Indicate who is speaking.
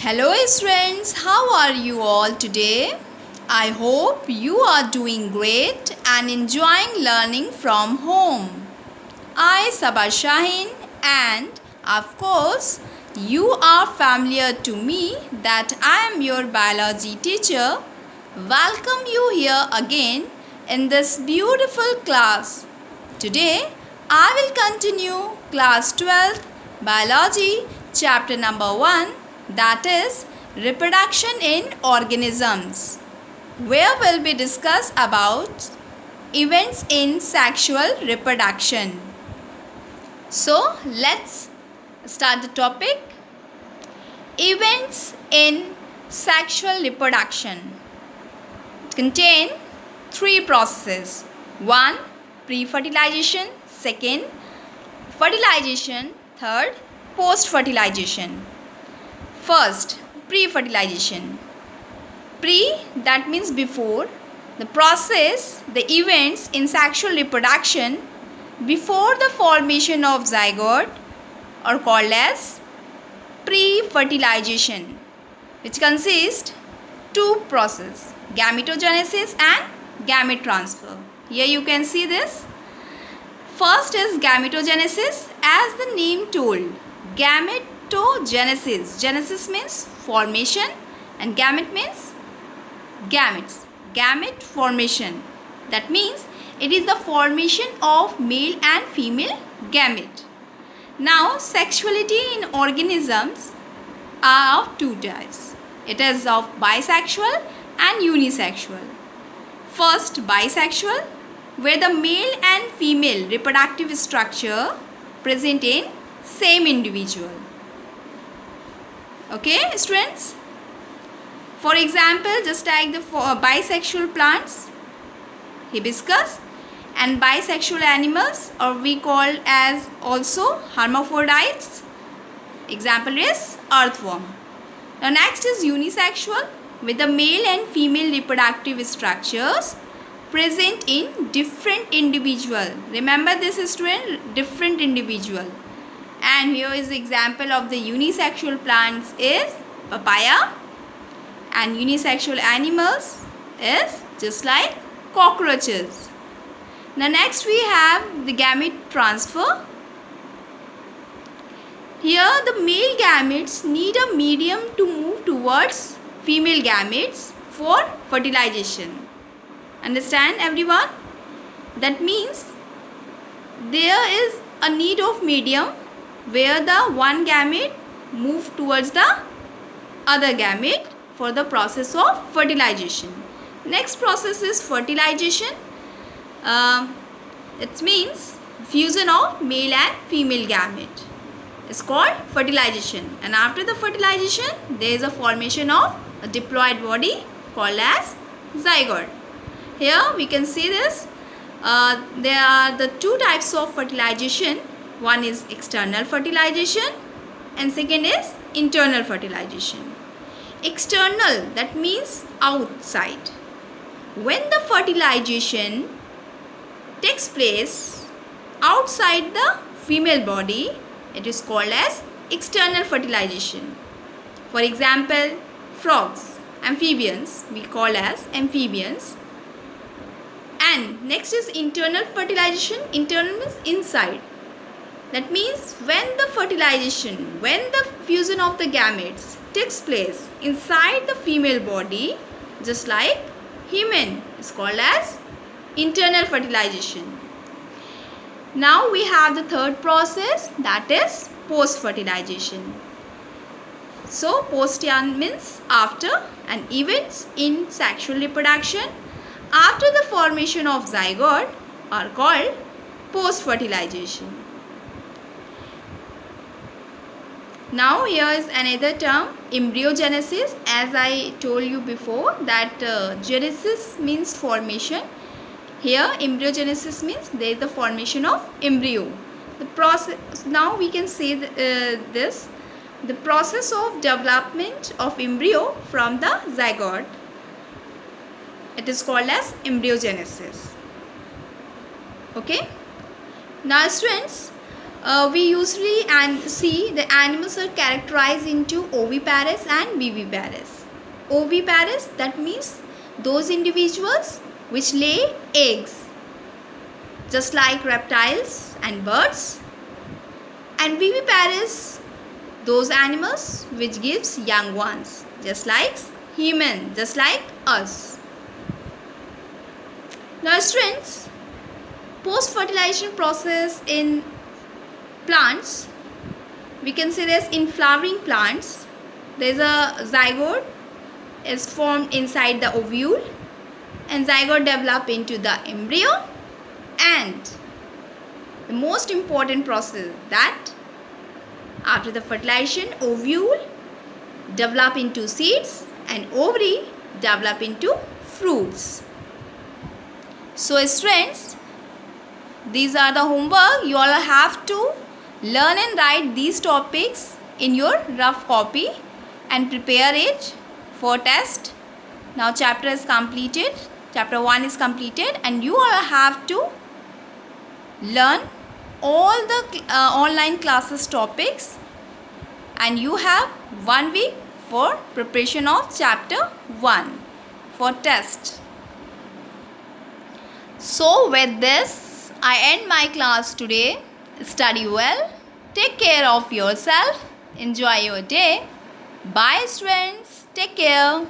Speaker 1: Hello students, how are you all today? I hope you are doing great and enjoying learning from home. I Sabah Shaheen and of course you are familiar to me that I am your biology teacher. Welcome you here again in this beautiful class. Today I will continue class 12 biology chapter number 1, that is reproduction in organisms, where we'll be discuss about events in sexual reproduction. So let's start the topic. Events in sexual reproduction contain three processes. 1. Pre-fertilization. 2. Fertilization. 3. Post-fertilization. First, pre-fertilization. Pre, that means before. The process, the events in sexual reproduction before the formation of zygote are called as pre-fertilization, which consists two processes, gametogenesis and gamete transfer. Here you can see this. First is gametogenesis, as the name told. Gametogenesis. Genesis means formation and gamete means gametes. Gamete formation. That means it is the formation of male and female gamete. Now sexuality in organisms are of two types. It is of bisexual and unisexual. First, bisexual, where the male and female reproductive structure present in same individual. Okay students, for example, just take the bisexual plants, hibiscus, and bisexual animals, or we call as also hermaphrodites. Example is earthworm. Now next is unisexual, with the male and female reproductive structures present in different individual. Remember this student, different individual. And here is the example of the unisexual plants is papaya, and unisexual animals is just like cockroaches. Now next we have the gamete transfer. Here the male gametes need a medium to move towards female gametes for fertilization. Understand everyone? That means there is a need of medium where the one gamete move towards the other gamete for the process of fertilization. Next process is fertilization. It means fusion of male and female gamete. It's called fertilization. And after the fertilization, there is a formation of a diploid body called as zygote. Here we can see this. There are the two types of fertilization. One is external fertilization and second is internal fertilization. External, that means outside. When the fertilization takes place outside the female body, it is called as external fertilization. For example, frogs, amphibians, we call as amphibians. And next is internal fertilization. Internal means inside. That means when the fertilization, when the fusion of the gametes takes place inside the female body, just like hymen, is called as internal fertilization. Now we have the third process, that is post-fertilization. So post means after, and events in sexual reproduction after the formation of zygote are called post-fertilization. Now here is another term, embryogenesis. As I told you before that genesis means formation. Here embryogenesis means there is the formation of embryo. The process, now we can say this, the process of development of embryo from the zygote. It is called as embryogenesis. Okay. Now students, We usually see the animals are characterized into oviparous and viviparous. Oviparous, that means those individuals which lay eggs, just like reptiles and birds. And viviparous, those animals which gives young ones, just like human, just like us. Now students, post-fertilization process in plants, we can say this in flowering plants, there is a zygote is formed inside the ovule, and zygote develop into the embryo, and the most important process that after the fertilization, ovule develop into seeds and ovary develop into fruits. So students, these are the homework. You all have to learn and write these topics in your rough copy and prepare it for test. Now chapter is completed. Chapter 1 is completed, and you all have to learn all the online classes topics, and you have 1 week for preparation of chapter 1 for test. So with this, I end my class today. Study well. Take care of yourself. Enjoy your day. Bye students. Take care.